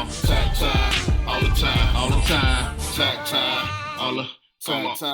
on. Tag time, all the time, all the time. Tag time, all the time.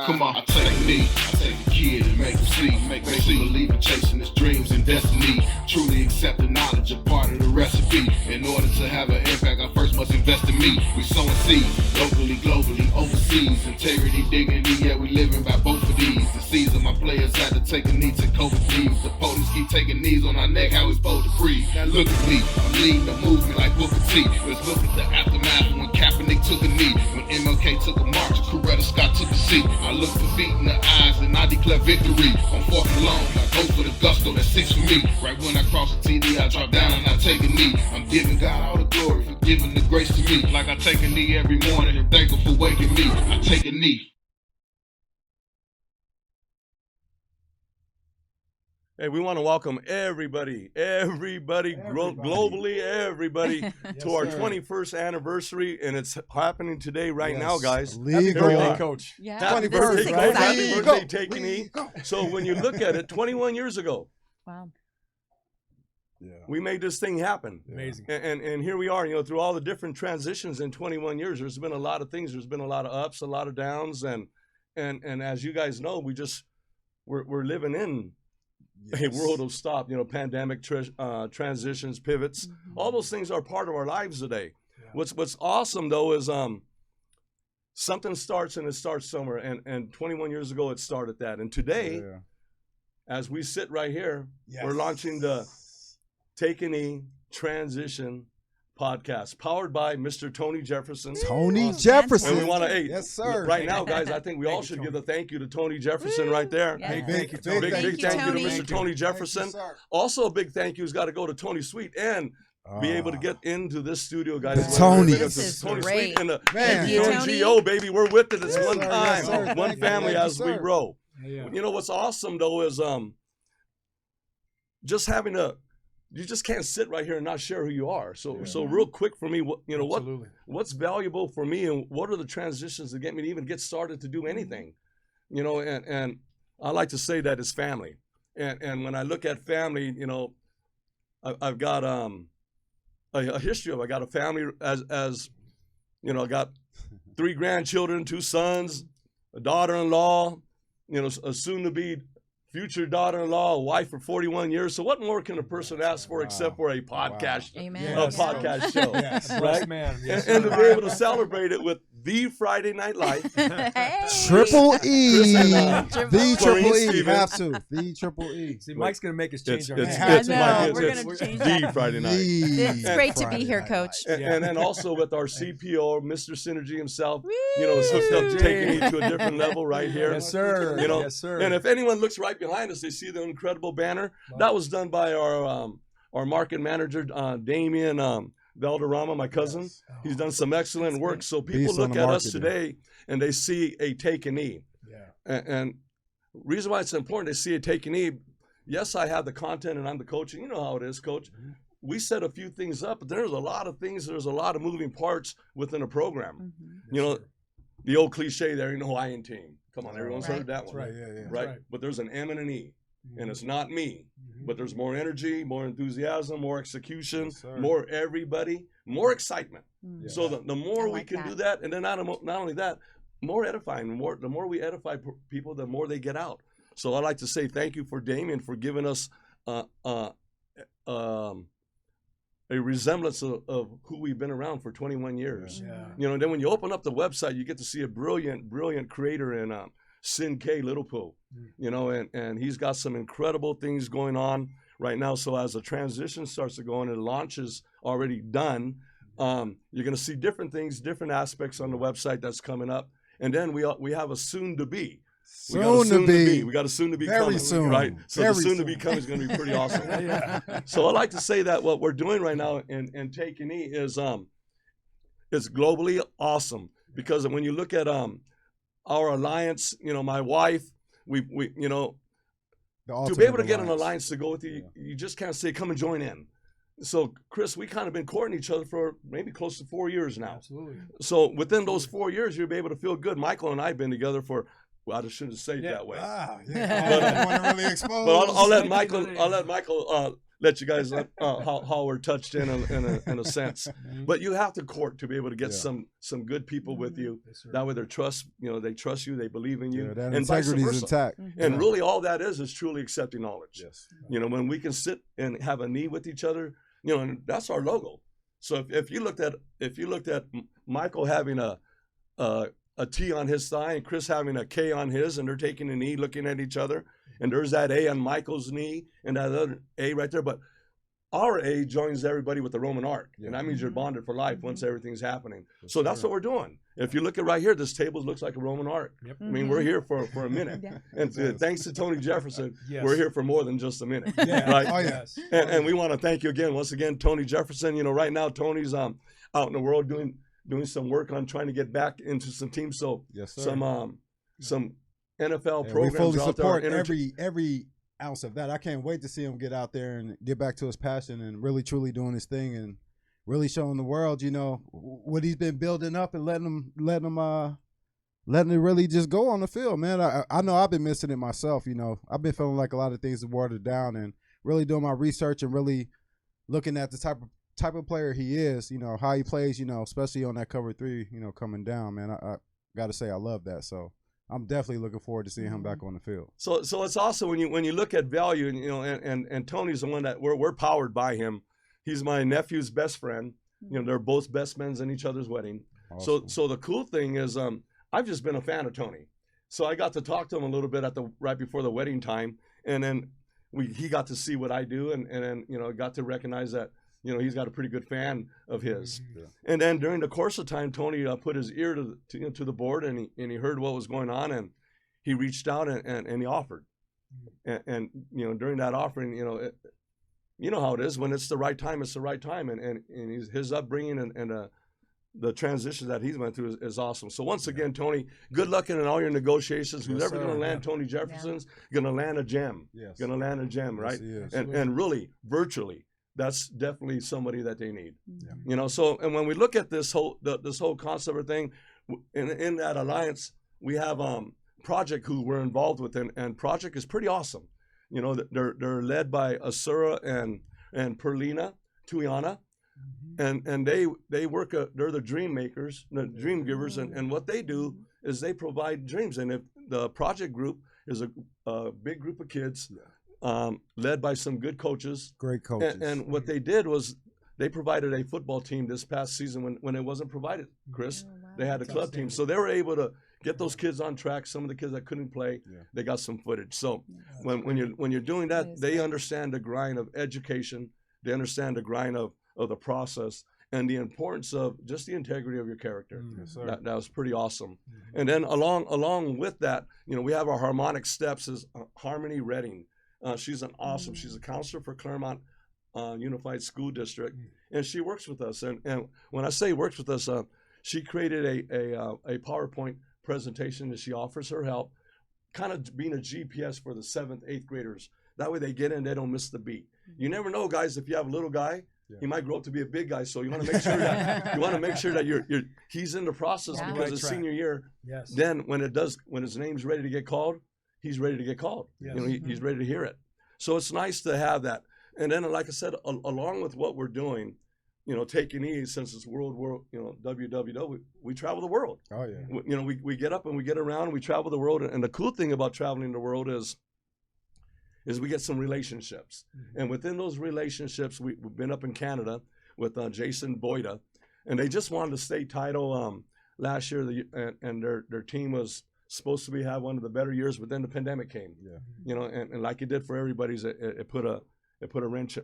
Come on, I take a knee, I take a kid and make him see, make him believe in chasing his dreams and destiny. Truly accept the knowledge, a part of the recipe. In order to have an impact, I first must invest in me. We sowing seeds, locally, globally, overseas. Integrity, dignity, yeah, we living by both of these. The seeds of my players had to take a knee to COVID thieves. The potents keep taking knees on our neck, how we supposed to breathe. Now look at me, I'm leading the movement like Booker T. Let's look at the aftermath when Kaepernick took a knee. When MLK took a march, Coretta Scott took a seat. I look defeat in the eyes and I declare victory. On 4th and long, I go for the gusto, that's 6 for me. Right when I cross the TD, I drop down and I take a knee. I'm giving God all the glory for giving the grace to me. Like I take a knee every morning and thank Him for waking me. I take a knee. Hey, we want to welcome everybody, globally, everybody to our 21st anniversary, and it's happening today, right now, guys. Happy birthday, Coach. Yeah. Happy birthday, Coach. Happy birthday, Take an E. So when you look at it, 21 years ago, Wow. we made this thing happen. Amazing. And here we are, you know, through all the different transitions in 21 years, there's been a lot of things. There's been a lot of ups, a lot of downs, and as you guys know, we're living in a world of pandemic transitions, pivots. All those things are part of our lives today. Yeah. What's awesome though is something starts and it starts somewhere, and 21 years ago it started that, and today, as we sit right here, we're launching the Take an E Transition podcast, powered by Mr. Tony Jefferson. Tony Jefferson. And we want to, yes, sir. Right now, guys, I think we all should give a thank you to Tony Jefferson right there. Yeah. Big thank you, Tony. Big thank you Tony. to Mr. Tony Jefferson. Also, a big thank you's got to go to Tony Sweet and be able to get into this studio, guys. Tony. This is Tony great. Sweet and the Tony. NGO, baby. We're with it. It's Yes, one sir. time, Yes, sir. one family as we grow. Yeah. You know what's awesome though is just having you just can't sit right here and not share who you are. So real quick for me, what's valuable for me, and what are the transitions that get me to even get started to do anything? You know, and I like to say that it's family. And when I look at family, you know, I've got a history of, I got a family as you know, I got 3 grandchildren, 2 sons, a daughter-in-law, you know, a soon-to-be future daughter-in-law, a wife for 41 years. So what more can a person ask for except for a podcast, podcast show, right? Man. Yes, and to be able to celebrate it with the Friday Night Live. Triple E. The Triple E. Have to. The Triple E. See, Mike's going to make us change our it's name. We're it's gonna change the Friday Night. It's great to be here, Coach. And then also with our CPO, Mr. Synergy himself, you know, is hooked up, taking me to a different level right here. Yes, sir. You know, yes, sir. And if anyone looks right behind us, they see the incredible banner. That was done by our market manager, Damian Valderrama, my cousin. He's done some excellent work. So people look at us today and they see a Take an E. And reason why it's important, they see a Take an E. Yes, I have the content and I'm the coach. And you know how it is, Coach. We set a few things up, but there's a lot of things. There's a lot of moving parts within a program. You know, the old cliche there, you know, Hawaiian team. Come on, everyone's heard that one. Right. But there's an M and an E. And it's not me, but there's more energy, more enthusiasm, more execution, more everybody, more excitement. So the more we can do that, and then not only that, more edifying. The more we edify people, the more they get out. So I'd like to say thank you for Damien for giving us a resemblance of who we've been around for 21 years. You know, and then when you open up the website, you get to see a brilliant creator in Sin K Littlepool, you know, and he's got some incredible things going on right now. So as the transition starts to go on and the launch is already done, you're going to see different things, different aspects on the website that's coming up. And then we have a soon to be. We got a soon to be coming, soon. Right? So Very the soon to be coming is going to be pretty awesome. So I like to say that what we're doing right now in Take an E is it's globally awesome, because when you look at our alliance, you know, my wife, we you know, to be able to get an alliance to go with you, you just can't say, come and join in. So, Chris, we kind of been courting each other for maybe close to 4 years now. Absolutely. So within those 4 years, you'll be able to feel good. Michael and I have been together for, well, I shouldn't say it that way. But I want to really expose. But I'll let Michael let you guys how we're touched in a sense. But you have to court to be able to get some good people with you. Yes, sir. That way, they trust you, they believe in you, Yeah, that and vice integrity is versa. intact. And really, all that is truly accepting knowledge. Yes. When we can sit and have a knee with each other, and that's our logo. So if you looked at Michael having a T on his thigh and Chris having a K on his, and they're taking a knee, looking at each other, and there's that A on Michael's knee and that other A right there, but our A joins everybody with the Roman arc, and that means you're bonded for life once everything's happening. So that's what we're doing. If you look at right here, this table looks like a Roman arc. Yep. I mean, we're here for a minute. Yeah. And thanks to Tony Jefferson, Yes. we're here for more than just a minute. Yeah. Right? Oh, yes. And we want to thank you again, once again, Tony Jefferson. Right now, Tony's out in the world doing some work on trying to get back into some teams. So Yes, sir. some NFL we programs fully out there. support every ounce of that. I can't wait to see him get out there and get back to his passion and really truly doing his thing and really showing the world, what he's been building up and letting it really just go on the field, man. I know I've been missing it myself. I've been feeling like a lot of things are watered down, and really doing my research and really looking at the type of player he is, how he plays, especially on that cover 3, coming down, man. I got to say I love that. So I'm definitely looking forward to seeing him back on the field. So it's also when you look at value, and Tony's the one that we're powered by him. He's my nephew's best friend. They're both best men in each other's wedding. Awesome. So the cool thing is, I've just been a fan of Tony. So I got to talk to him a little bit right before the wedding time, and then he got to see what I do, and then got to recognize that he's got a pretty good fan of his. Yeah. And then during the course of time, Tony put his ear to the board, and he heard what was going on, and he reached out and he offered. And during that offering, how it is when it's the right time, it's the right time, and his upbringing and the transition that he's went through is awesome. So once again, Tony, good luck in all your negotiations. Who's ever going to land Tony Jefferson's going to land a gem. Yes. Going to land a gem, right? Yes, And really, virtually, that's definitely somebody that they need. Yeah. So and when we look at this whole concept of thing, in that alliance, we have Project who we're involved with, and Project is pretty awesome. They're led by Asura and Perlina Tuyana. And they work. They're the dream makers, the dream givers, and what they do is they provide dreams. And if the project group is a big group of kids, led by some good coaches, Great coaches. and what they did was they provided a football team this past season when it wasn't provided. Chris, they had a club team, so they were able to get those kids on track. Some of the kids that couldn't play, they got some footage. So when you're doing that, they understand the grind of education. They understand the grind of the process and the importance of just the integrity of your character. Yes, sir. That was pretty awesome. And then along with that, we have our harmonic steps is Harmony Redding. She's she's a counselor for Claremont Unified School District, and she works with us. And when I say works with us, she created a PowerPoint presentation that she offers her help, kind of being a GPS for the 7th, 8th graders. That way they get in, they don't miss the beat. You never know, guys, if you have a little guy, he might grow up to be a big guy. So you want to make sure that he's in the process because it's senior year. Yes. Then when his name's ready to get called, he's ready to get called. Yes. He's ready to hear it. So it's nice to have that. And then, like I said, along with what we're doing, taking ease since it's World War, WWW, we travel the world. Oh yeah. We get up and we get around and we travel the world. And the cool thing about traveling the world is we get some relationships. And within those relationships, we've been up in Canada with Jason Boyda, and they just won the state title last year. And their team was supposed to have one of the better years, but then the pandemic came. Yeah. And like it did for everybody, it put a wrench,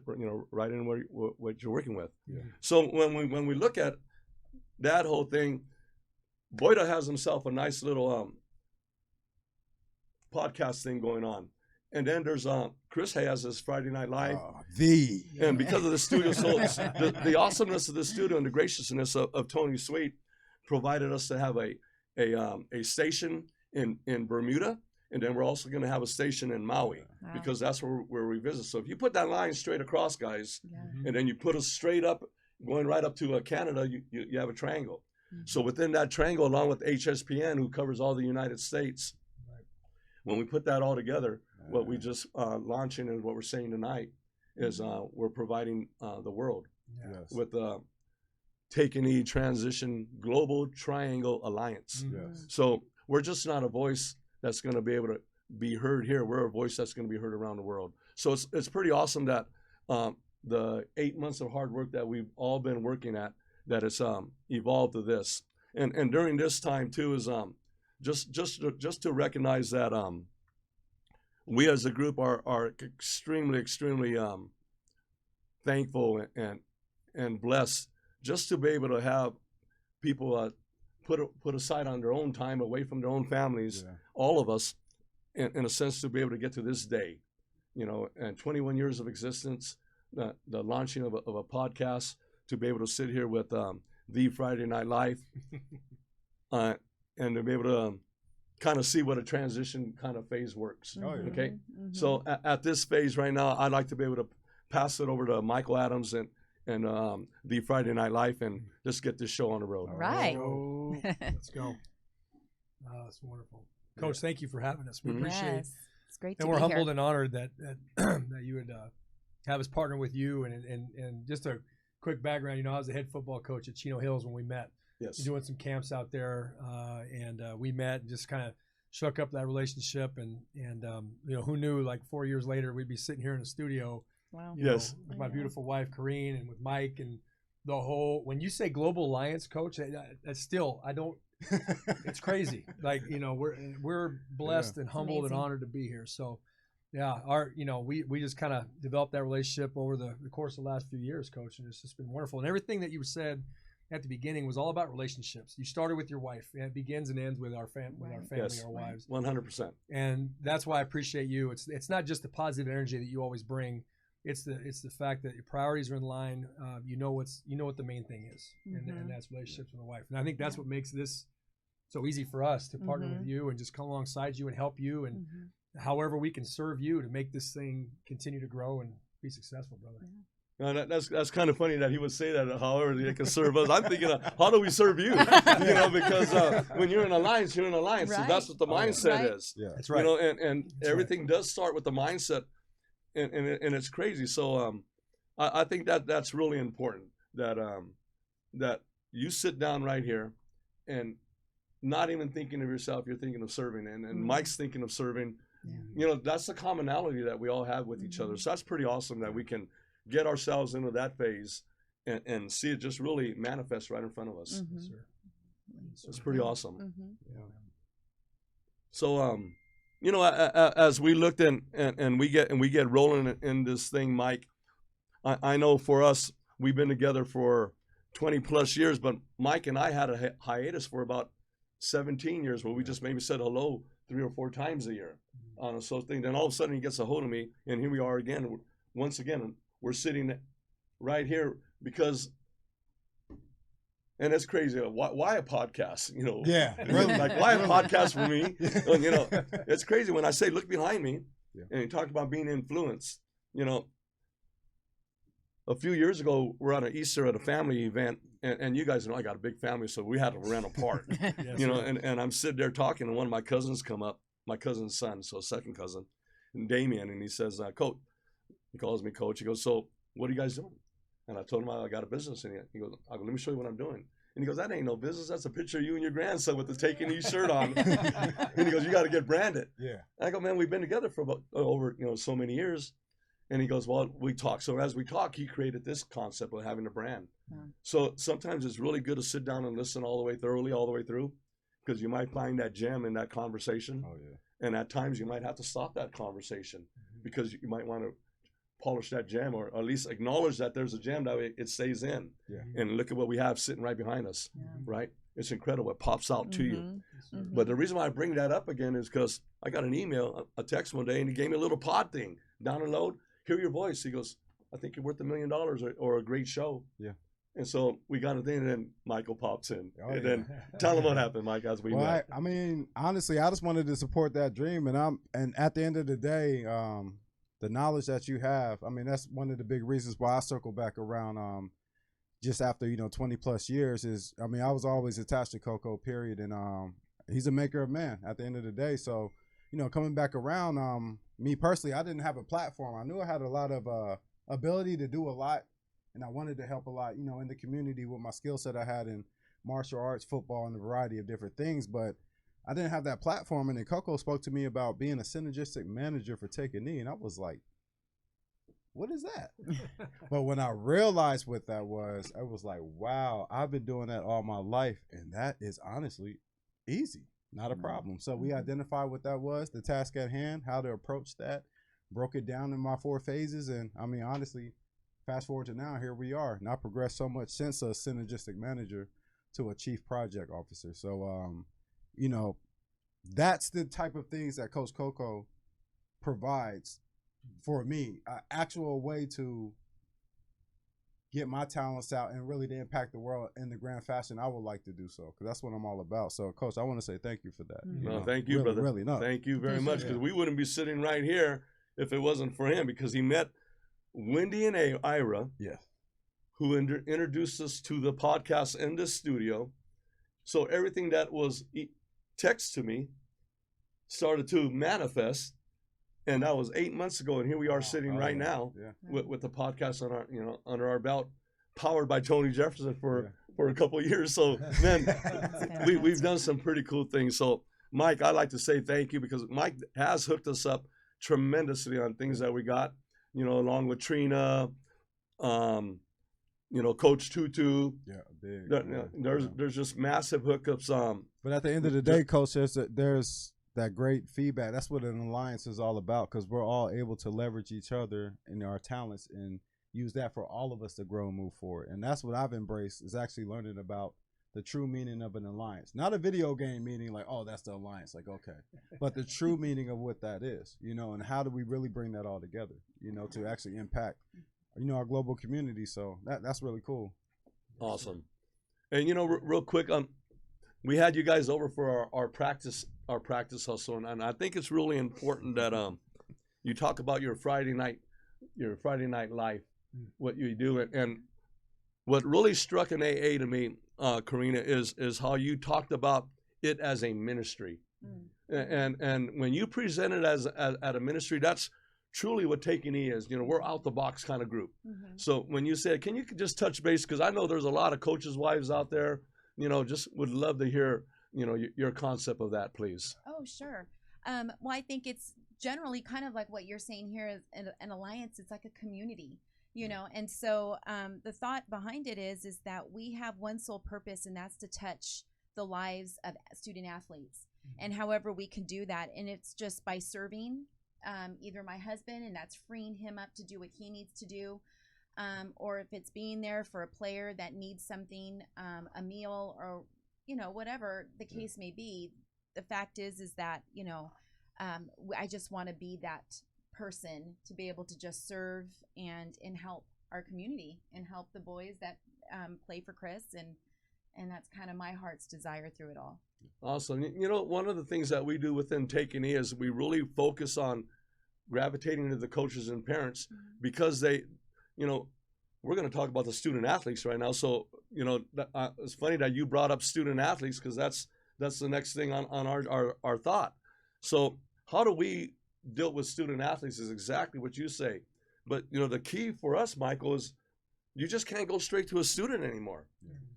right in what you're working with. Yeah. So when we look at that whole thing, Boyda has himself a nice little podcast thing going on. And then there's Chris has his Friday Night Live. And because of the studio, so the awesomeness of the studio and the graciousness of Tony Sweet provided us to have a station in Bermuda, and then we're also going to have a station in Maui because that's where we visit. So if you put that line straight across, guys, and then you put us straight up, going right up to Canada, you have a triangle. So within that triangle, along with HSPN, who covers all the United States, when we put that all together, what we just launching and what we're saying tonight is we're providing the world Yes. with Take a Knee Transition Global Triangle Alliance. Yes. So we're just not a voice that's going to be able to be heard here. We're a voice that's going to be heard around the world. So it's pretty awesome that the 8 months of hard work that we've all been working at, that it's evolved to this. And during this time too is just to recognize that we as a group are extremely thankful and blessed just to be able to have people put aside on their own time away from their own families, all of us, in a sense, to be able to get to this day, and 21 years of existence, the launching of a podcast, to be able to sit here with the Friday Night Live, and to be able to kind of see what a transition kind of phase works. Oh, yeah. Okay, so at this phase right now, I'd like to be able to pass it over to Michael Adams and the Friday Night Live, and just get this show on the road. All right. Let's go. Oh, that's wonderful. Coach, thank you for having us. We appreciate it. Yes. It's great to And be we're here. humbled and honored that that you would have us partner with you. And just a quick background, I was the head football coach at Chino Hills when we met. Yes. Doing some camps out there, and we met and just kind of shook up that relationship. And who knew, like 4 years later, we'd be sitting here in the studio. Wow. Yes. With my beautiful wife, Corrine, and with Mike, and the whole, when you say Global Alliance, Coach, that's still, it's crazy. Like, we're blessed and humbled and amazing. honored to be here. So, yeah, we just kind of developed that relationship over the course of the last few years, Coach, and it's just been wonderful. And everything that you said at the beginning was all about relationships. You started with your wife, and it begins and ends with our family, Yes. our wives. 100%. And that's why I appreciate you. It's not just the positive energy that you always bring. It's the fact that your priorities are in line. You know what the main thing is, and that's relationships with the wife. And I think that's what makes this so easy for us to partner with you and just come alongside you and help you, and however we can serve you to make this thing continue to grow and be successful, brother. That's kind of funny that he would say that. However, they can serve us. I'm thinking, how do we serve you? Because when you're in alliance, you're in alliance. So that's what the mindset is. Yeah. That's right. And everything does start with the mindset, and it's crazy. So I think that's really important, that you sit down right here and not even thinking of yourself, you're thinking of serving, and Mike's thinking of serving. Yeah. That's the commonality that we all have with each other. So that's pretty awesome that we can get ourselves into that phase and see it just really manifest right in front of us. Yes, sir. It's pretty awesome. Yeah. So as we looked and we get rolling in this thing, Mike, I know for us, we've been together for 20 plus years, but Mike and I had a hiatus for about 17 years where we just maybe said hello 3 or 4 times a year on a social thing. Then all of a sudden he gets a hold of me, and here we are again. Once again, we're sitting right here because, and it's crazy. Why a podcast? Yeah. Like, why a podcast for me? It's crazy when I say look behind me, and you talk about being influenced. A few years ago, we're on an Easter at a family event, and you guys know I got a big family, so we had to rent a park. Yes, and I'm sitting there talking, and one of my cousins come up, my cousin's son, so second cousin, and Damien, and he says, Coach, he calls me Coach. He goes, so what are you guys doing? And I told him I got a business in it. He goes, I go, let me show you what I'm doing. And he goes, that ain't no business. That's a picture of you and your grandson with the Take a Knee shirt on. And he goes, you got to get branded. Yeah. And I go, man, we've been together for about over so many years. And he goes, well, we talk. So as we talk, he created this concept of having a brand. Yeah. So sometimes it's really good to sit down and listen all the way through, because you might find that gem in that conversation. Oh, yeah. And at times you might have to stop that conversation because you might want to polish that gem, or at least acknowledge that there's a gem, that way it stays in. Yeah. And look at what we have sitting right behind us, right? It's incredible. It pops out to you. But the reason why I bring that up again is because I got an email, a text one day, and he gave me a little pod thing. Download, hear your voice. He goes, I think you're worth $1 million or a great show. Yeah. And so we got a thing, and then Michael pops in. Then tell him what happened, Mike, as we met. I mean, honestly, I just wanted to support that dream. And at the end of the day, the knowledge that you have, I mean, that's one of the big reasons why I circle back around just after, 20 plus years is, I mean, I was always attached to Coco, period. And he's a maker of man at the end of the day. So, coming back around, me personally, I didn't have a platform. I knew I had a lot of ability to do a lot, and I wanted to help a lot, you know, in the community with my skill set I had in martial arts, football, and a variety of different things. But I didn't have that platform, and then Coco spoke to me about being a synergistic manager for Take a Knee, and I was like, what is that? But when I realized what that was, I was like, wow, I've been doing that all my life, and that is honestly easy, not a problem. So we identified what that was, the task at hand, how to approach that, broke it down in my 4 phases, and I mean, honestly, fast forward to now, here we are. And I progressed so much since a synergistic manager to a chief project officer. So, you know, that's the type of things that Coach Coco provides for me, an actual way to get my talents out and really to impact the world in the grand fashion I would like to do so, because that's what I'm all about. So, Coach, I want to say thank you for that. No, thank you, really, brother. Really, no. Thank you very much, because we wouldn't be sitting right here if it wasn't for him, because he met Wendy and Ira, Yes, who introduced us to the podcast in the studio. So everything that was text to me started to manifest. And that was 8 months ago, and here we are sitting right now with the podcast on our, you know, under our belt, powered by Tony Jefferson for a couple of years. So, man, we've done some pretty cool things. So, Mike, I'd like to say thank you, because Mike has hooked us up tremendously on things that we got, you know, along with Trina, you know, Coach TuTU. Yeah, big. There's just massive hookups. But at the end of the day, Coach, there's that great feedback. That's what an alliance is all about, because we're all able to leverage each other and our talents and use that for all of us to grow and move forward. And that's what I've embraced, is actually learning about the true meaning of an alliance. Not a video game meaning like, oh, that's the alliance, like, okay. But the true meaning of what that is, you know, and how do we really bring that all together, you know, to actually impact, you know, our global community. So that's really cool. Awesome. And, you know, real quick, we had you guys over for our practice hustle, and I think it's really important that you talk about your Friday night life, what you do, and what really struck an AA to me, Karina, is how you talked about it as a ministry, and when you present it as at a ministry, that's truly what Take a Knee is. You know, we're out the box kind of group. So when you said, can you just touch base, because I know there's a lot of coaches' wives out there. You know, just would love to hear, you know, your concept of that, please. Oh, sure. Well, I think it's generally kind of like what you're saying here is an alliance. It's like a community, you know. And so the thought behind it is that we have one sole purpose, and that's to touch the lives of student athletes. And however we can do that, and it's just by serving either my husband, and that's freeing him up to do what he needs to do. Or if it's being there for a player that needs something, a meal, or, you know, whatever the case may be. The fact is that, you know, I just want to be that person to be able to just serve and help our community and help the boys that play for Chris. And that's kind of my heart's desire through it all. Awesome. You know, one of the things that we do within Take a Knee is we really focus on gravitating to the coaches and parents, because they, you know, we're going to talk about the student athletes right now. So, you know, it's funny that you brought up student athletes, because that's the next thing on our thought. So how do we deal with student athletes is exactly what you say. But, you know, the key for us, Michael, is you just can't go straight to a student anymore.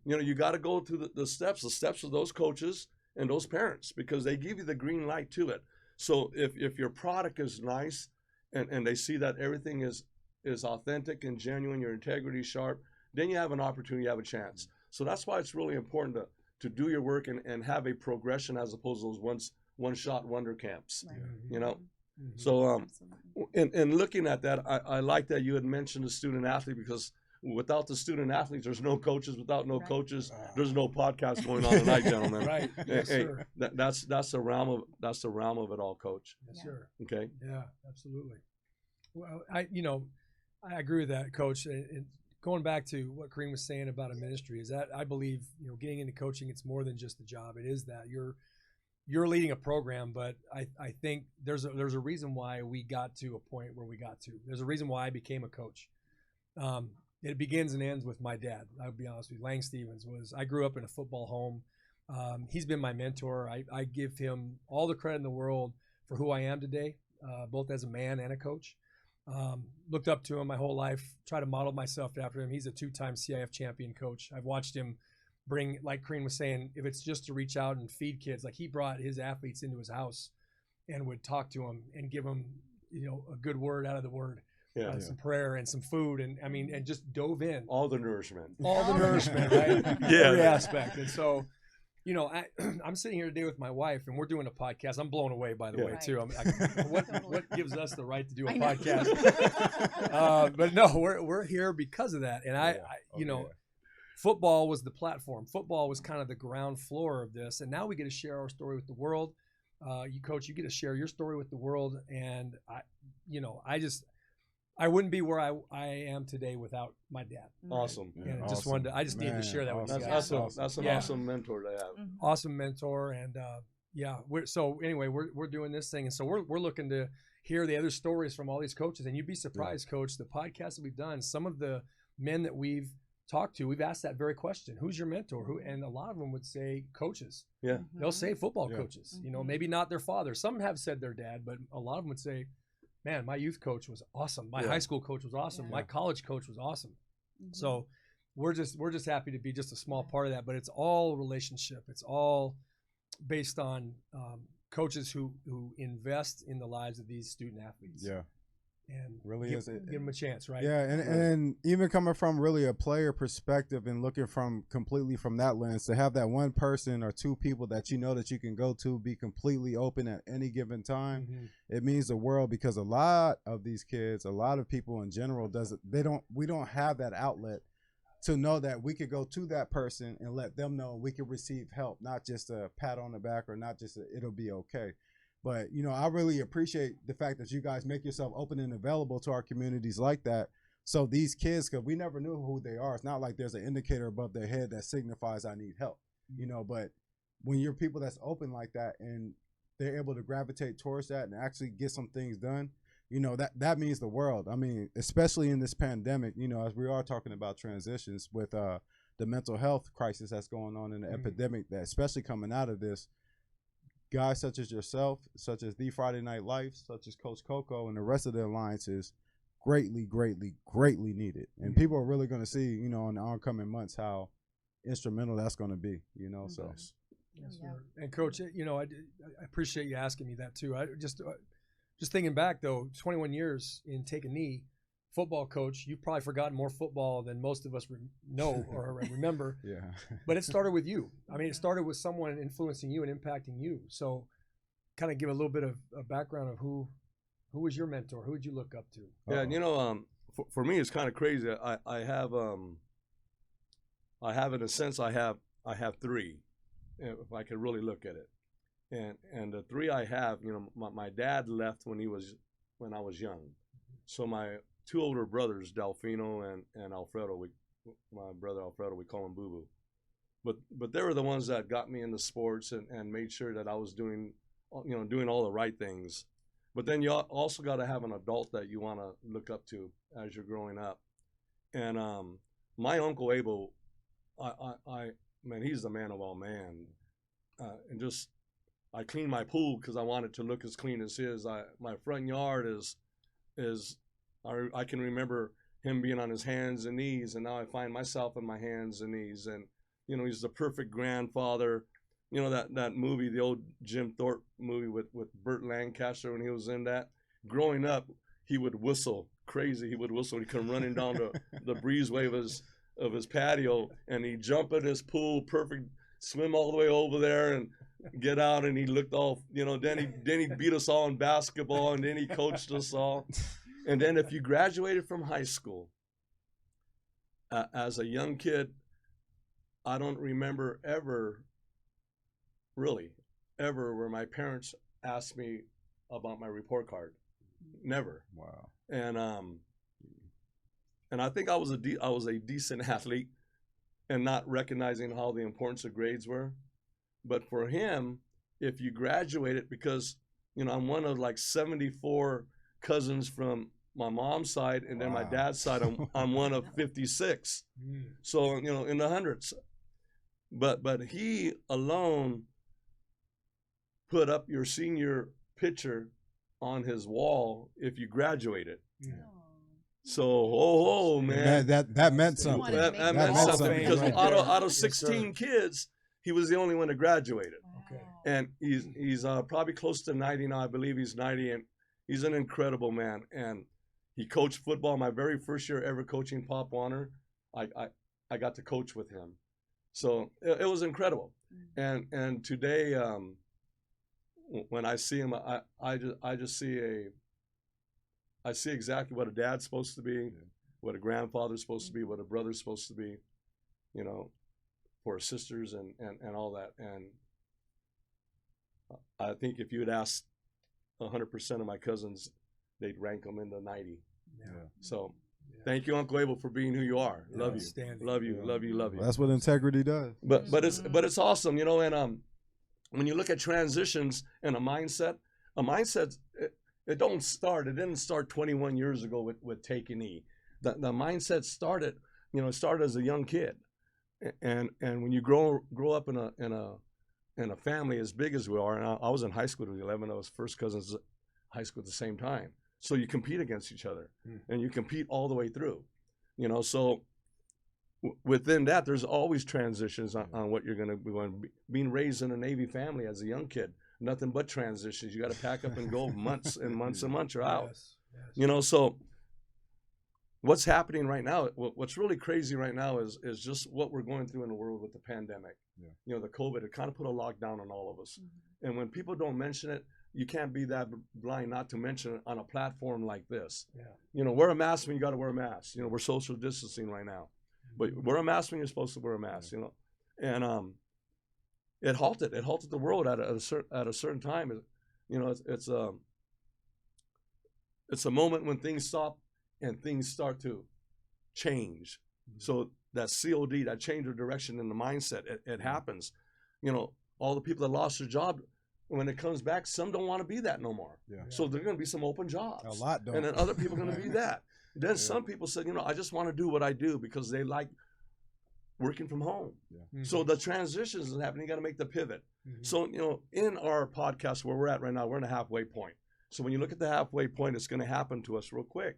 You know, you got to go through the steps of those coaches and those parents, because they give you the green light to it. So if your product is nice and they see that everything is authentic and genuine, your integrity is sharp, then you have an opportunity, you have a chance. So that's why it's really important to do your work and have a progression, as opposed to those one-shot wonder camps, you know? So in looking at that, I like that you had mentioned the student athlete, because without the student athletes, there's no coaches. Without no coaches, there's no podcast going on tonight, gentlemen. Right. Yes, sir. That's the realm of it all, Coach. Yes, sir. Okay. Yeah, absolutely. Well, I agree with that, Coach. And going back to what Kareem was saying about a ministry, is that I believe, you know, getting into coaching, it's more than just a job. It is that you're leading a program, but I think there's a reason why we got to a point where we got to. There's a reason why I became a coach. It begins and ends with my dad. I'll be honest with you. Lang Stevens I grew up in a football home. He's been my mentor. I give him all the credit in the world for who I am today, both as a man and a coach. Looked up to him my whole life. Try to model myself after him. He's a 2-time CIF champion coach. I've watched him bring, like Kareen was saying, if it's just to reach out and feed kids, like he brought his athletes into his house and would talk to them and give them, a good word out of the word. Some prayer and some food, and and just dove in. All the nourishment. All the nourishment, right? Every aspect. And so, I'm sitting here today with my wife, and we're doing a podcast. I'm blown away, by the way, too. What gives us the right to do a podcast? But no, we're here because of that. And football was the platform. Football was kind of the ground floor of this, and now we get to share our story with the world. You, Coach, you get to share your story with the world, and I wouldn't be where I am today without my dad. Awesome. And I just needed to share that with you guys. That's an awesome mentor to have. Awesome mentor. And we're doing this thing. And so we're looking to hear the other stories from all these coaches. And you'd be surprised, Coach, the podcast that we've done, some of the men that we've talked to, we've asked that very question. Who's your mentor? And a lot of them would say coaches. Yeah. They'll say football coaches, maybe not their father. Some have said their dad, but a lot of them would say, man, my youth coach was awesome. My high school coach was awesome. My college coach was awesome. So we're just happy to be just a small part of that. But it's all relationship. It's all based on coaches who invest in the lives of these student athletes. Yeah. And really give them a chance, right? Yeah, and even coming from really a player perspective and looking completely from that lens, to have that one person or two people that that you can go to, be completely open at any given time, it means the world, because a lot of these kids, a lot of people in general, we don't have that outlet to know that we could go to that person and let them know we could receive help, not just a pat on the back or not just it'll be okay. But, I really appreciate the fact that you guys make yourself open and available to our communities like that. So these kids, because we never knew who they are. It's not like there's an indicator above their head that signifies I need help, but when you're people that's open like that and they're able to gravitate towards that and actually get some things done, that means the world. I mean, especially in this pandemic, as we are talking about transitions with the mental health crisis that's going on in the epidemic, that especially coming out of this, guys such as yourself, such as The Friday Night Lights, such as Coach Coco, and the rest of the alliances, greatly, greatly, greatly needed. And people are really going to see, in the oncoming months, how instrumental that's going to be, so. Yes, sir. And Coach, I appreciate you asking me that too. I just thinking back though, 21 years in Take a Knee, football coach, you've probably forgotten more football than most of us know or remember. Yeah. But it started with you. I mean, it started with someone influencing you and impacting you. So kind of give a little bit of a background of who was your mentor? Who did you look up to? Yeah, for me, it's kind of crazy. I have in a sense, I have three, if I could really look at it. And the three I have, my dad left when I was young. So my two older brothers, Delfino and Alfredo, my brother Alfredo, we call him Boo Boo. But they were the ones that got me into sports and made sure that I was doing all the right things. But then you also got to have an adult that you want to look up to as you're growing up. And my Uncle Abel, man, he's the man of all man. And just, I cleaned my pool because I wanted to look as clean as his. My front yard is I can remember him being on his hands and knees, and now I find myself on my hands and knees. And he's the perfect grandfather. That movie, the old Jim Thorpe movie with Burt Lancaster, when he was in that. Growing up, he would whistle crazy. He would whistle. He'd come running down the breezeway of his patio, and he'd jump in his pool, perfect, swim all the way over there, and get out. And he looked all, then he beat us all in basketball, and then he coached us all. And then if you graduated from high school, as a young kid, I don't remember ever where my parents asked me about my report card. Never. Wow. And I think I was a decent athlete and not recognizing how the importance of grades were. But for him, if you graduated, because, I'm one of like 74 cousins from my mom's side, and then my dad's side, I'm one of 56. So, in the hundreds. But he alone put up your senior picture on his wall if you graduated. Yeah. So, oh man, That meant You something. wanted to that, make that it meant all something fame because right out of Yes, 16 kids, he was the only one that graduated. Okay. And he's probably close to 90 now. I believe he's 90, and he's an incredible man. And he coached football my very first year ever coaching Pop Warner. I got to coach with him, so it was incredible. And today, when I see him, I just see I see exactly what a dad's supposed to be, what a grandfather's supposed to be, what a brother's supposed to be, you know, for his sisters and all that. And I think if you had asked 100% of my cousins, they'd rank them in the 90. Yeah. So thank you, Uncle Abel, for being who you are. Love you. Outstanding. Love you. Yeah. Love you. Love you. That's what integrity does. But it's awesome, you know. And when you look at transitions and a mindset it don't start. It didn't start 21 years ago with Take a Knee. The mindset started, you know, it started as a young kid, and when you grow up in a family as big as we are. And I was in high school at 11. I was first cousins at high school at the same time. So you compete against each other, and you compete all the way through, you know. So within that, there's always transitions on what you're going to be going. Being raised in a Navy family as a young kid, nothing but transitions. You got to pack up and go months and months and months. You're out, Yes. you know. So what's happening right now? What's really crazy right now is just what we're going through in the world with the pandemic. Yeah. You know, the COVID. It kind of put a lockdown on all of us, and when people don't mention it, you can't be that blind not to mention it on a platform like this. Yeah. You know, wear a mask when you got to wear a mask. You know, we're social distancing right now, but wear a mask when you're supposed to wear a mask. You know, and it halted the world at a certain time. You know, it's a moment when things stop and things start to change. So that COD, that change of direction in the mindset, it happens. You know, all the people that lost their job, when it comes back, some don't want to be that no more. Yeah. So there are going to be some open jobs. A lot don't. And then other people are going to be that. Then some people said, you know, I just want to do what I do because they like working from home. Yeah. So the transitions is happening. You got to make the pivot. So, you know, in our podcast where we're at right now, we're in a halfway point. So when you look at the halfway point, it's going to happen to us real quick.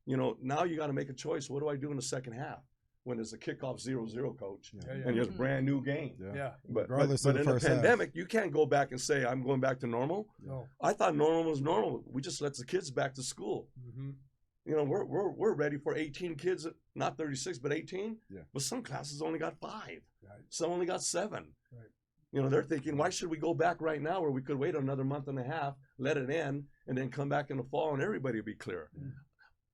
You know, now you got to make a choice. What do I do in the second half when it's a kickoff 0-0, coach, and it's a brand new game? Yeah. But Regardless of in the the first half. pandemic, you can't go back and say, I'm going back to normal. No. I thought normal was normal. We just let the kids back to school. You know, we're ready for 18 kids, not 36, but 18. Yeah. But some classes only got 5. Right. Some only got 7. Right. You know, they're thinking, why should we go back right now where we could wait another month and a half, let it end, and then come back in the fall and everybody will be clear.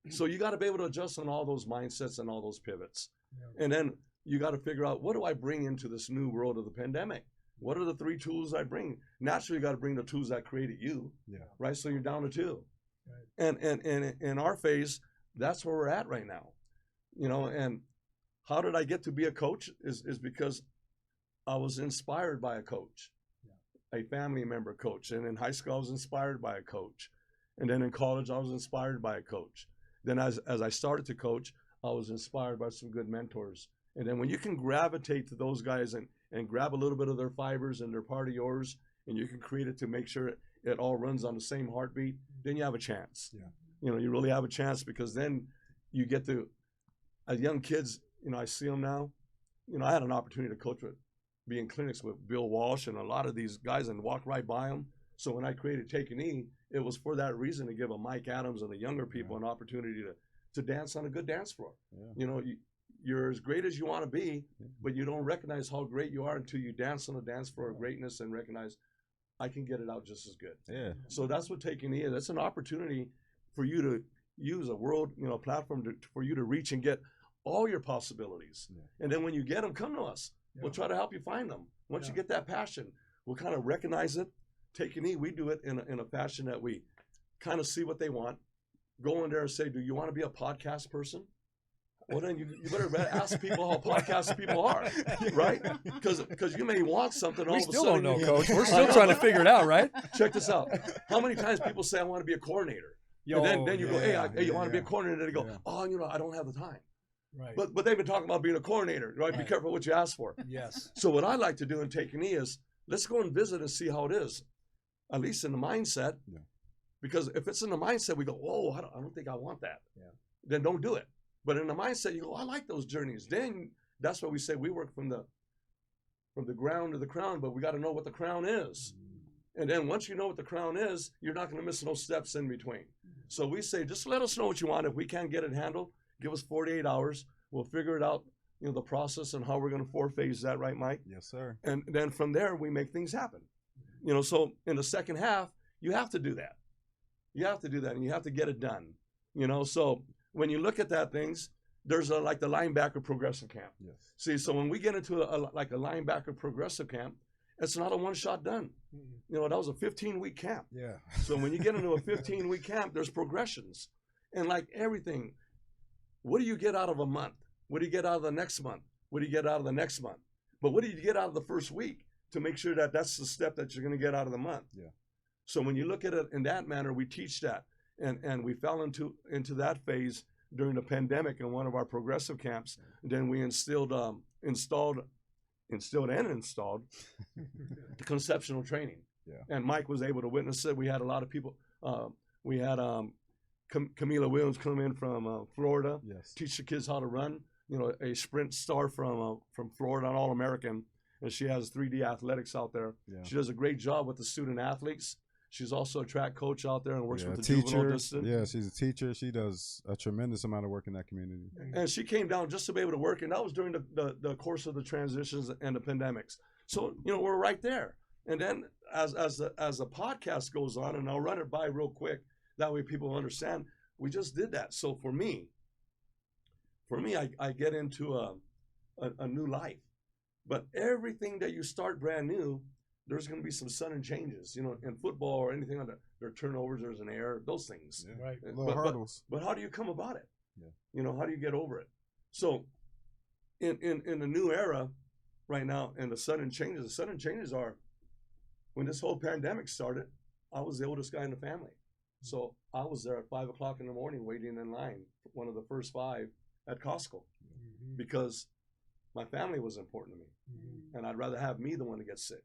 So you got to be able to adjust on all those mindsets and all those pivots. Yeah. And then you got to figure out, what do I bring into this new world of the pandemic? What are the 3 tools I bring? Naturally, you got to bring the tools that created you, right? So you're down to 2. Right. And in our phase, that's where we're at right now. You know, and how did I get to be a coach is because I was inspired by a coach, a family member coach. And in high school, I was inspired by a coach. And then in college, I was inspired by a coach. Then as I started to coach, I was inspired by some good mentors. And then when you can gravitate to those guys and grab a little bit of their fibers and they're part of yours, and you can create it to make sure it all runs on the same heartbeat, then you have a chance. Yeah. You know, you really have a chance, because then you get to, as young kids, you know, I see them now. You know, I had an opportunity to coach be in clinics with Bill Walsh and a lot of these guys and walk right by them. So when I created Take a Knee, it was for that reason, to give a Mike Adams and the younger people an opportunity to dance on a good dance floor. Yeah. You know, you're as great as you want to be, but you don't recognize how great you are until you dance on the dance floor of greatness and recognize, I can get it out just as good. Yeah. So that's what Take a Knee is. That's an opportunity for you to use a world, you know, platform for you to reach and get all your possibilities. Yeah. And then when you get them, come to us. Yeah. We'll try to help you find them. Once you get that passion, we'll kind of recognize it. Take a Knee, we do it in a fashion that we kind of see what they want, go in there and say, do you want to be a podcast person? Well, then you better ask people how podcast people are, right? Because you may want something all of a sudden. We still don't know, Coach. We're still trying to figure it out, right? Check this out. How many times people say, I want to be a coordinator? And then you go, hey, you want to be a coordinator? They go, oh, you know, I don't have the time. Right. But they've been talking about being a coordinator, right? Be careful what you ask for. Yes. So what I like to do in Take a Knee is, let's go and visit and see how it is, at least in the mindset. Yeah. Because if it's in the mindset, we go, oh, I don't think I want that. Yeah. Then don't do it. But in the mindset, you go, I like those journeys. Then that's why we say we work from the ground to the crown, but we got to know what the crown is. And then once you know what the crown is, you're not going to miss no steps in between. So we say, just let us know what you want. If we can't get it handled, give us 48 hours. We'll figure it out, the process and how we're going to 4-phase that, right, Mike? Yes, sir. And then from there, we make things happen. So in the second half, you have to do that. You have to do that, and you have to get it done. So when you look at that things, there's like the linebacker progressive camp. Yes. See, so when we get into a linebacker progressive camp, it's not a one-shot done. That was a 15-week camp. Yeah. So when you get into a 15-week camp, there's progressions. And like everything, what do you get out of a month? What do you get out of the next month? What do you get out of the next month? But what do you get out of the first week to make sure that that's the step that you're going to get out of the month? Yeah. So when you look at it in that manner, we teach that. And we fell into that phase during the pandemic in one of our progressive camps. And then we installed the conceptual training. Yeah. And Mike was able to witness it. We had a lot of people. We had Camila Williams come in from Florida, Yes. teach the kids how to run. A sprint star from Florida, an All-American, and she has 3D athletics out there. Yeah. She does a great job with the student athletes. She's also a track coach out there and works with the teacher. juvenile distant. Yeah, she's a teacher. She does a tremendous amount of work in that community. And she came down just to be able to work, and that was during the course of the transitions and the pandemics. So we're right there. And then as the podcast goes on, and I'll run it by real quick, that way people understand. We just did that. So for me, I get into a new life. But everything that you start brand new, there's going to be some sudden changes. In football or anything like that, there are turnovers, there's an error, those things. Yeah. Right. Little hurdles. But how do you come about it? Yeah. How do you get over it? So in the new era right now, and the sudden changes are, when this whole pandemic started, I was the oldest guy in the family. So I was there at 5 o'clock in the morning waiting in line, one of the first 5 at Costco, because my family was important to me. And I'd rather have me the one to get sick.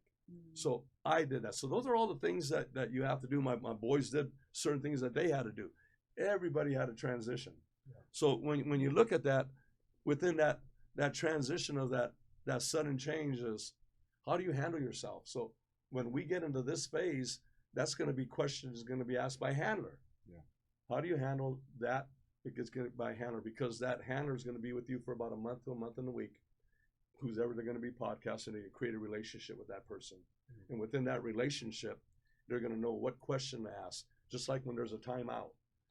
So I did that. So those are all the things that you have to do. My boys did certain things that they had to do. Everybody had a transition. Yeah. So when you look at that, within that transition of that sudden change is, how do you handle yourself? So when we get into this phase, that's going to be questions going to be asked by handler. Yeah. How do you handle that? It's going to by handler, because that handler is going to be with you for about a month to a month and a week. Who's ever they're going to be podcasting, and you create a relationship with that person. And within that relationship, they're going to know what question to ask. Just like when there's a timeout.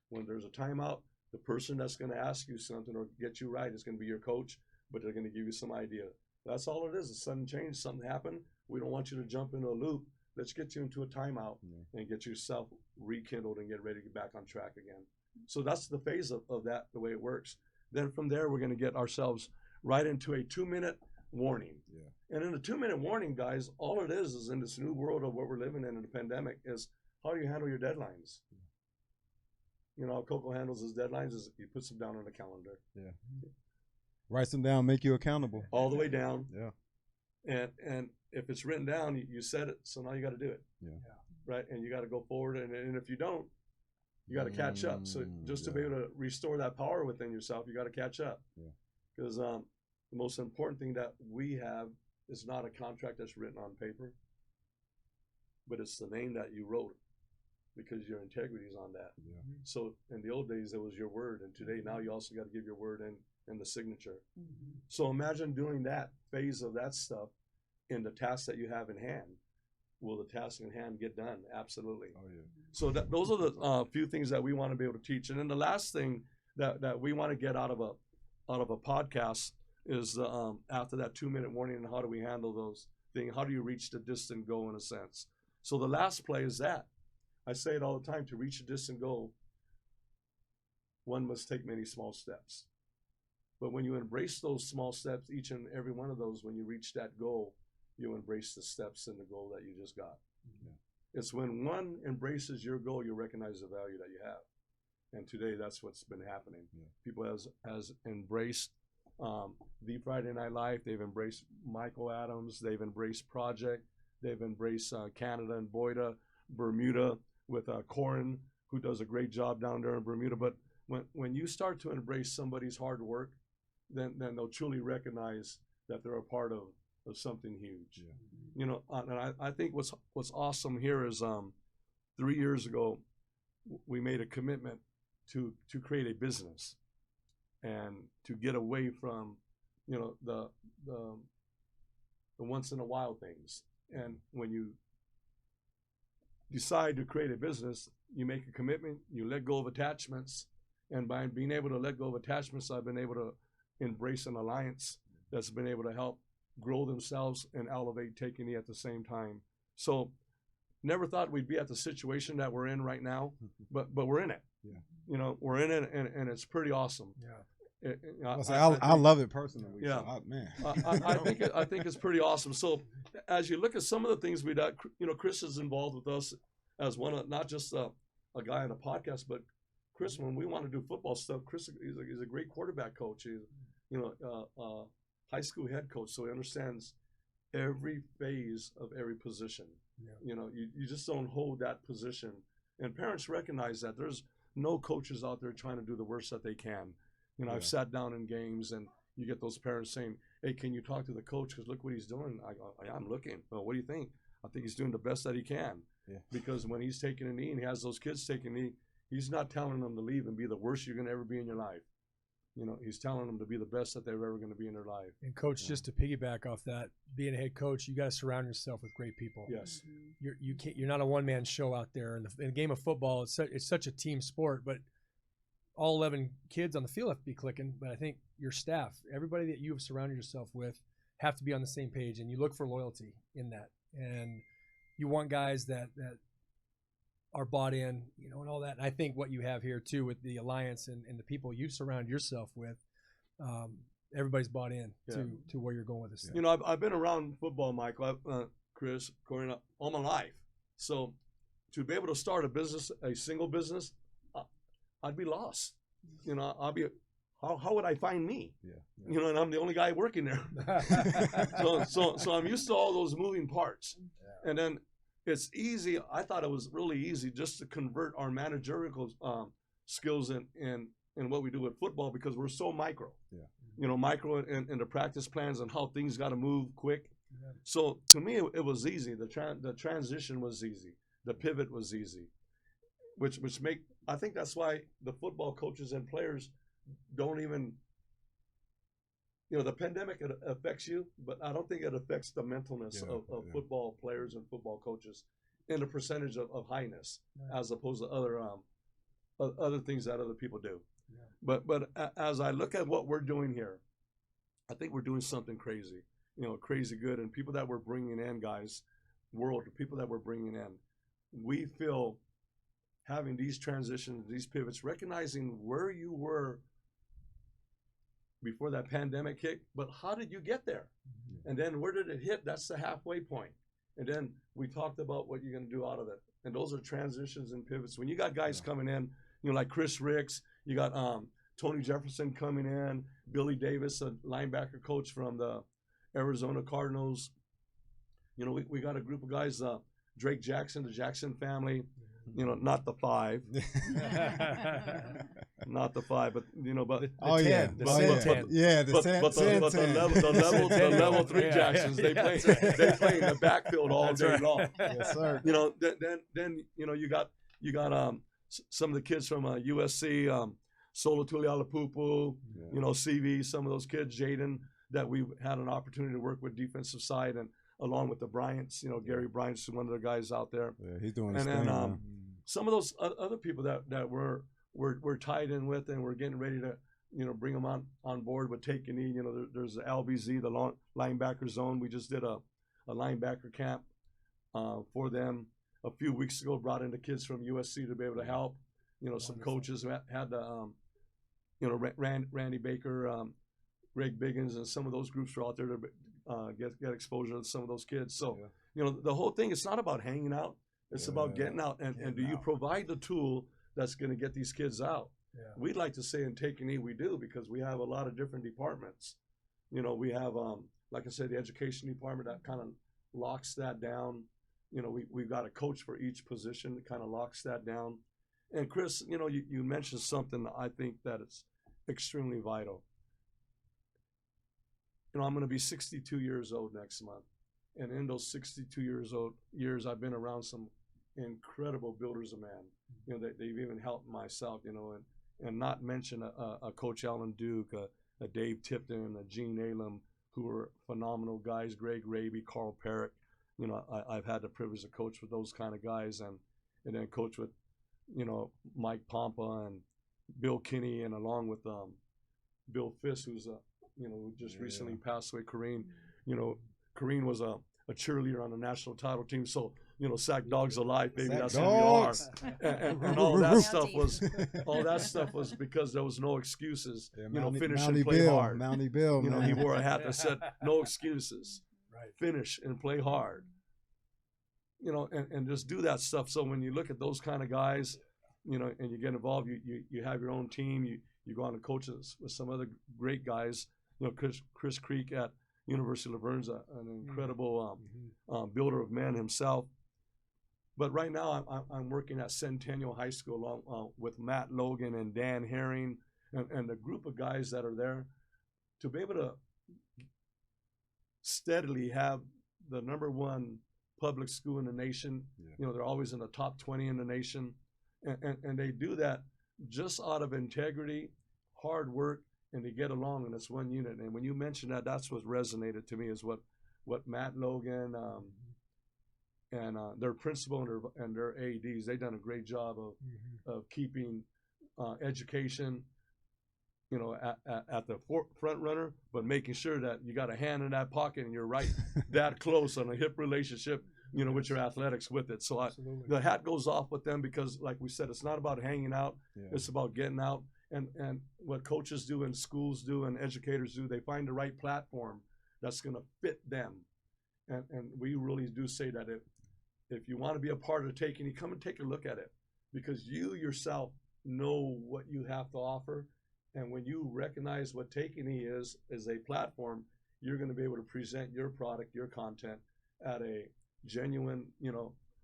When there's a timeout, the person that's going to ask you something or get you right is going to be your coach, but they're going to give you some idea. That's all it is. A sudden change, something happened. We don't want you to jump into a loop. Let's get you into a timeout and get yourself rekindled and get ready to get back on track again. So that's the phase of that, the way it works. Then from there, we're going to get ourselves right into a 2-minute warning. Yeah. And in a 2-minute warning, guys, all it is in this new world of what we're living in the pandemic is, how do you handle your deadlines? How Coco handles his deadlines is he puts them down on the calendar. Yeah. Writes them down, make you accountable. All the way down. Yeah. And if it's written down, you said it, so now you got to do it. Yeah. Right? And you got to go forward. And if you don't, you got to catch up. So just to be able to restore that power within yourself, you got to catch up. Yeah. Because the most important thing that we have is not a contract that's written on paper, but it's the name that you wrote, because your integrity is on that. Yeah. So in the old days, it was your word, and today, now you also got to give your word in the signature. So imagine doing that phase of that stuff in the task that you have in hand. Will the task in hand get done? Absolutely. Oh, yeah. So those are the few things that we want to be able to teach. And then the last thing that we want to get out of a podcast is after that 2-minute warning, and how do we handle those things? How do you reach the distant goal in a sense? So the last play is that. I say it all the time, to reach a distant goal, one must take many small steps. But when you embrace those small steps, each and every one of those, when you reach that goal, you embrace the steps in the goal that you just got. Mm-hmm. It's when one embraces your goal, you recognize the value that you have. And today, that's what's been happening. Yeah. People has embraced the Friday Night Life. They've embraced Michael Adams. They've embraced Project. They've embraced Canada and Boyda, Bermuda with Corin, who does a great job down there in Bermuda. But when you start to embrace somebody's hard work, then they'll truly recognize that they're a part of something huge. Yeah. You know, and I think what's awesome here is 3 years ago we made a commitment to create a business and to get away from, you know, the once in a while things. And when you decide to create a business, you make a commitment, you let go of attachments, and by being able to let go of attachments, I've been able to embrace an alliance that's been able to help grow themselves and elevate Take-A-Knee at the same time. So never thought we'd be at the situation that we're in right now, but we're in it. Yeah. You know, we're in it, and it's pretty awesome. Yeah. I love it personally. Yeah. So man. I think it's pretty awesome. So as you look at some of the things we done, you know, Chris is involved with us as one of, not just a guy on a podcast, but Chris, when we want to do football stuff, Chris he's a great quarterback coach. He's, you know, high school head coach, so he understands every phase of every position. Yeah. You know, you just don't hold that position, and parents recognize that. There's no coaches out there trying to do the worst that they can. You know, Yeah. I've sat down in games, and you get those parents saying, "Hey, can you talk to the coach? Because look what he's doing." I'm looking. Well, what do you think? I think he's doing the best that he can. Yeah. Because when he's taking a knee and he has those kids taking a knee, he's not telling them to leave and be the worst you're going to ever be in your life. You know, he's telling them to be the best that they're ever going to be in their life. And coach, just to piggyback off that, being a head coach, you got to surround yourself with great people. Yes. You're not a one man show out there. In the game of football, it's such a team sport, but all 11 kids on the field have to be clicking. But I think your staff, everybody that you have surrounded yourself with, have to be on the same page, and you look for loyalty in that. And you want guys that are bought in, you know, and all that. And I think what you have here too with the alliance and the people you surround yourself with, everybody's bought in to where you're going with this. You know, I've been around football, Michael, Chris, Corey, all my life. So to be able to start a business, a single business, I'd be lost. You know, how would I find me? Yeah. You know, and I'm the only guy working there. so I'm used to all those moving parts. Yeah. And then it's easy. I thought it was really easy just to convert our managerial skills in what we do with football, because we're so micro. Yeah. You know, micro in the practice plans and how things got to move quick. Yeah. So to me, it was easy. The transition was easy. The pivot was easy, which I think that's why the football coaches and players don't even, you know, the pandemic, it affects you, but I don't think it affects the mentalness of football players and football coaches in the percentage of highness, as opposed to other things that other people do. Yeah. But as I look at what we're doing here, I think we're doing something crazy, you know, crazy good. And people that we're bringing in, guys, the people that we're bringing in, we feel having these transitions, these pivots, recognizing where you were before that pandemic hit, but how did you get there? Mm-hmm. And then where did it hit? That's the halfway point. And then we talked about what you're going to do out of it. And those are transitions and pivots. When you got guys coming in, you know, like Chris Ricks, you got Tony Jefferson coming in, Billy Davis, a linebacker coach from the Arizona Cardinals. You know, we got a group of guys, Drake Jackson, the Jackson family, you know, not the 5. Not the 5, but you know, but the 10. The level 3 Jacksons, they play in the backfield all day long. Yes, sir. You know, then you know, you got some of the kids from USC, Solo Tulialapupu, you know, CV, some of those kids, Jaden, that we had an opportunity to work with defensive side, and along with the Bryants, you know, Gary Bryant's one of the guys out there. Yeah, he's doing his thing. And then some of those other people that we're tied in with, and we're getting ready to, you know, bring them on board with Take-A-Knee. You know, there's the LBZ, the linebacker zone. We just did a linebacker camp for them a few weeks ago. Brought in the kids from USC to be able to help. You know, some coaches who had the, you know, Randy Baker, Greg Biggins, and some of those groups were out there to get exposure to some of those kids. So, you know, the whole thing, it's not about hanging out. It's about getting out. And do you provide the tool that's going to get these kids out? Yeah. We'd like to say in Take-A-Knee we do, because we have a lot of different departments. You know, we have, like I said, the education department that kind of locks that down. You know, we've got a coach for each position that kind of locks that down. And Chris, you mentioned something I think that it's extremely vital. I'm going to be 62 years old next month. And in those 62 years, I've been around some incredible builders of man. They've even helped myself, and not mention a Coach Alan Duke, a Dave Tipton, a Gene Alum, who are phenomenal guys, Greg Raby, Carl Perrick. I've had the privilege to coach with those kind of guys, and then coach with, Mike Pompa and Bill Kinney, and along with Bill Fisk, who's who just recently passed away. Kareen, Kareen was a cheerleader on the national title team. So, Sack Dogs Alive, baby, Sack that's Dogs. who we are. And all that stuff was because there was no excuses. Finish and play hard. Mountie Bill, he wore a hat that said no excuses. Right. Finish and play hard. And just do that stuff. So when you look at those kind of guys, and you get involved, you have your own team. You go on to coaches with some other great guys. Chris Creek at University of Laverne's an incredible builder of men himself. But right now I'm working at Centennial High School along with Matt Logan and Dan Herring and the group of guys that are there to be able to steadily have the #1 public school in the nation. They're always in the top 20 in the nation. And they do that just out of integrity, hard work, and to get along, and it's one unit. And when you mentioned that, that's what resonated to me, is what Matt Logan and their principal and their ADs, they've done a great job of keeping education, at the front runner, but making sure that you got a hand in that pocket and you're right that close on a hip relationship, with your athletics with it. So the hat goes off with them because, like we said, it's not about hanging out. It's about getting out. And what coaches do and schools do and educators do, they find the right platform that's going to fit them. And we really do say that if you want to be a part of the taking, come and take a look at it, because you yourself know what you have to offer. And when you recognize what Taking is a platform, you're going to be able to present your product, your content at a genuine,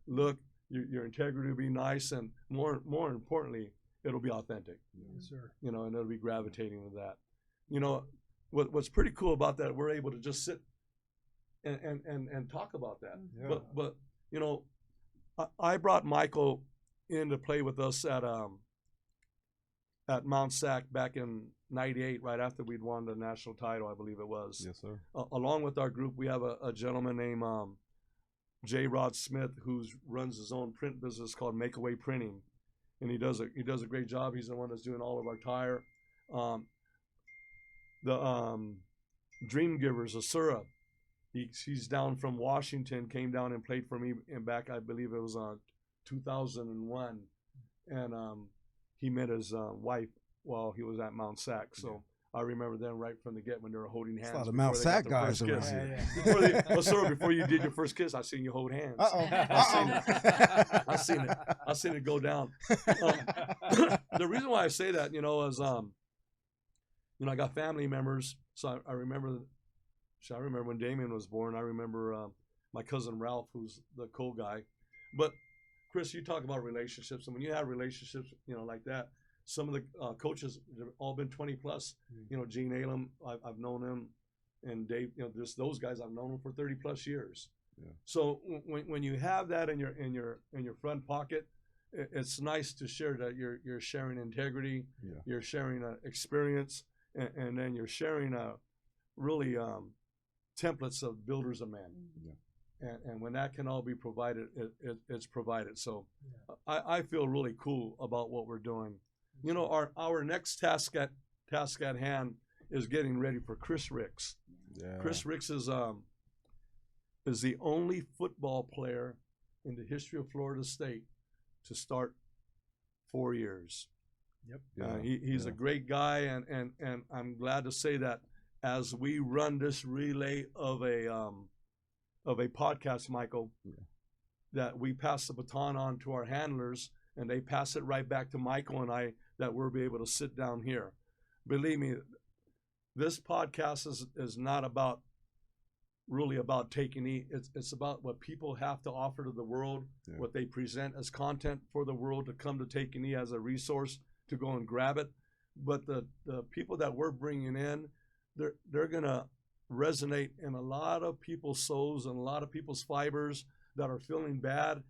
look. Your integrity will be nice, and more importantly, it'll be authentic. Yes, sir. And it'll be gravitating to that. What's pretty cool about that, we're able to just sit and talk about that. Yeah. But I brought Michael in to play with us at Mount Sac back in '98, right after we'd won the national title, I believe it was. Yes, sir. Along with our group, we have a gentleman named J. Rod Smith, who runs his own print business called Makeaway Printing, and he does a great job. He's the one that's doing all of our tire. The Dream Givers, Asura, he's down from Washington, came down and played for me in back, I believe it was 2001, and he met his wife while he was at Mount Sac. So I remember them right from the get when they were holding hands. A lot of Mount Sac guys around here. Before you did your first kiss, I seen you hold hands. I seen it go down. The reason why I say that, is I got family members, so I remember when Damien was born. I remember my cousin Ralph, who's the co-guy. But Chris, you talk about relationships, and when you have relationships, like that, some of the coaches have all been 20 plus. Gene Alum, I've known him, and Dave. Just those guys, I've known them for 30 plus years. Yeah. So when you have that in your front pocket, it's nice to share that you're sharing integrity, you're sharing experience, and then you're sharing really templates of builders of men. And when that can all be provided, it's provided. So I feel really cool about what we're doing. Our next task at hand is getting ready for Chris Ricks. Yeah. Chris Ricks is the only football player in the history of Florida State to start 4 years. Yep. He's a great guy, and I'm glad to say that as we run this relay of a podcast, Michael, that we pass the baton on to our handlers, and they pass it right back to Michael and I, that we'll be able to sit down here. Believe me, this podcast is not about really about taking E. It's about what people have to offer to the world, what they present as content for the world to come to Taking E as a resource to go and grab it. But the people that we're bringing in, they're gonna resonate in a lot of people's souls and a lot of people's fibers that are feeling bad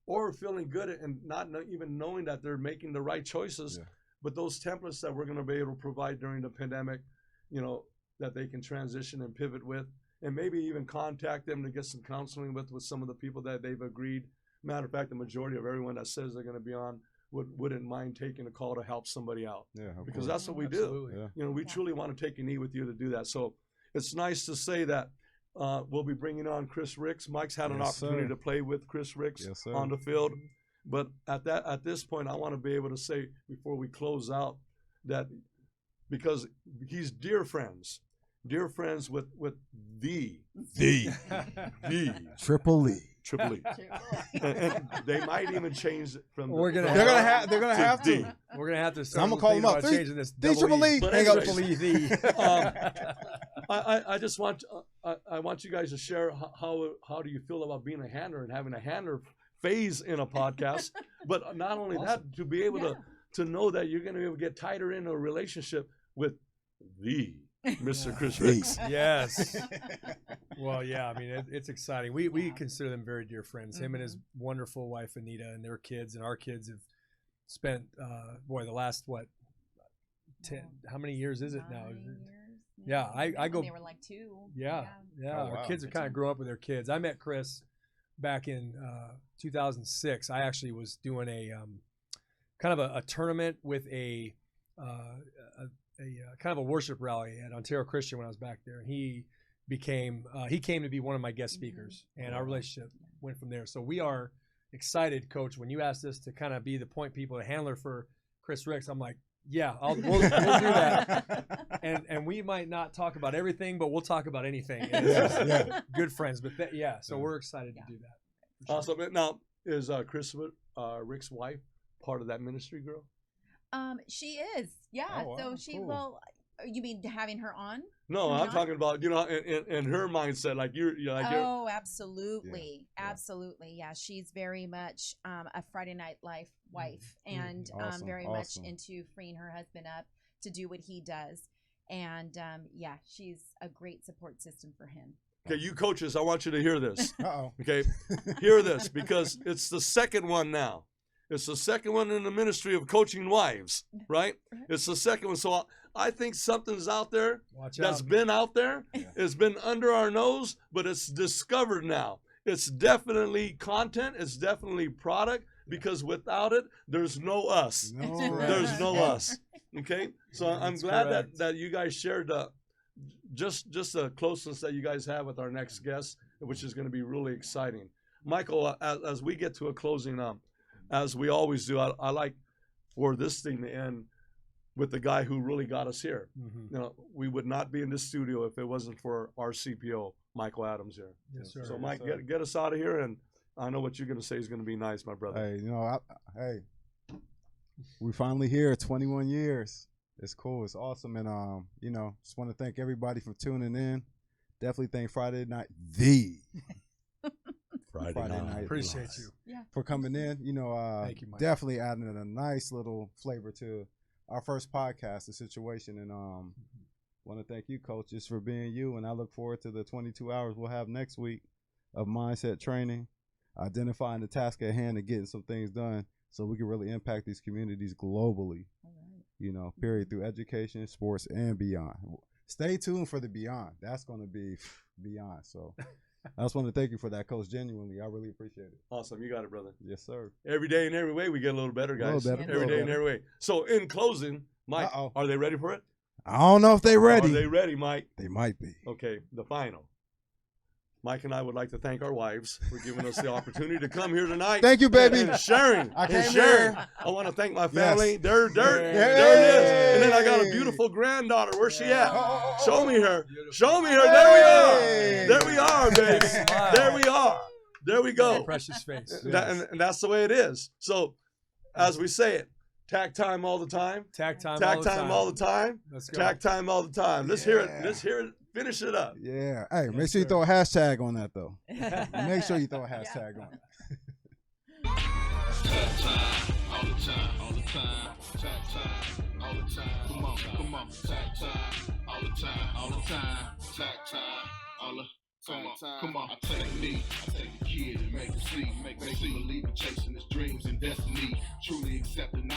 or feeling good and not even knowing that they're making the right choices. Yeah. But those templates that we're going to be able to provide during the pandemic, you know, that they can transition and pivot with, and maybe even contact them to get some counseling with some of the people that they've agreed. Matter of fact, the majority of everyone that says they're going to be on wouldn't mind taking a call to help somebody out. Yeah, because that's what we do. Yeah. You know, we truly want to take a knee with you to do that. So it's nice to say that we'll be bringing on Chris Ricks. Mike's had an opportunity to play with Chris Ricks on the field. But at this point, I want to be able to say before we close out that because he's dear friends with the Triple E. Triple E. And they might even change it from. They're gonna have to. We're gonna have to. I'm gonna call them up. Changing this Triple E. Hang up. I just want I want you guys to share how do you feel about being a handler and having a handler phase in a podcast, but not only that, to be able to know that you're going to be able to get tighter in a relationship with the Mr. Chris Ricks. Yes. Well, yeah, I mean, it's exciting. We consider them very dear friends. Him and his wonderful wife, Anita, and their kids, and our kids have spent, the last, 10, how many years is it now? 9 years. Yeah, I go. They were like 2. Yeah. Oh, wow. Our kids are kind of grow up with their kids. I met Chris back in 2006. I actually was doing a kind of a tournament with a kind of a worship rally at Ontario Christian when I was back there. He came to be one of my guest speakers, and our relationship went from there. So we are excited, Coach. When you asked us to kind of be the point people, the handler for Chris Ricks, I'm like, yeah, we'll do that. And we might not talk about everything, but we'll talk about anything. Good friends. But so we're excited to do that. Sure. Awesome. Now, is Chris Rick's wife part of that ministry, girl? She is. Yeah. Oh, wow. So she will. You mean having her on? No, I'm talking about, in her mindset, like you're like. Oh, absolutely. Yeah. Absolutely. Yeah. She's very much a Friday Night Life wife and very much into freeing her husband up to do what he does. And she's a great support system for him. Okay, you coaches, I want you to hear this. Okay, hear this because it's the second one now. It's the second one in the ministry of coaching wives, right? It's the second one. So I think something's out there that's been out there. It's been under our nose, but it's discovered now. It's definitely content. It's definitely product because without it, there's no us. There's no us. Okay, so I'm glad that you guys shared just the closeness that you guys have with our next guest, which is going to be really exciting. Michael, as we get to a closing, as we always do, I like for this thing to end with the guy who really got us here. Mm-hmm. We would not be in this studio if it wasn't for our CPO, Michael Adams here. Yes, sir. So, Mike, get us out of here, and I know what you're going to say is going to be nice, my brother. Hey, we finally here, 21 years. It's cool. It's awesome. And, just want to thank everybody for tuning in. Definitely thank Friday Night, Friday night. Appreciate you for coming in. Thank you, Mike. Definitely adding a nice little flavor to our first podcast, the situation. And want to thank you, Coach, just for being you. And I look forward to the 22 hours we'll have next week of mindset training, identifying the task at hand and getting some things done so we can really impact these communities globally. Period, through education, sports, and beyond. Stay tuned for the beyond. That's going to be beyond. So I just want to thank you for that, Coach. Genuinely, I really appreciate it. Awesome. You got it, brother. Yes, sir. Every day and every way, we get a little better, guys. Every day and every way. So in closing, Mike, are they ready for it? I don't know if they're ready. Are they ready, Mike? They might be. Okay, the final. Mike and I would like to thank our wives for giving us the opportunity to come here tonight. Thank you, baby. And sharing. I want to thank my family. Yes. There it is. And then I got a beautiful granddaughter. Where's she at? Show me her. Show me her. There we are, baby. There we are. There we go. Precious face. And that's the way it is. So, as we say it, tack time all the time. Tack time all the time. Let's go. Tack time all the time. Let's hear it. Let's hear it. Finish it up. Yeah. Hey, Yes, make sure you sir. throw a hashtag on that though. Make sure you throw a hashtag on it. Tag time, all the time, all the time. Tag time, all the time. Come on, come on. Tag time, all the time, all the time. Tag time, all the time. Come on. I take me, I take the kid and make him see, make him believe in chasing his dreams and destiny. Truly accepting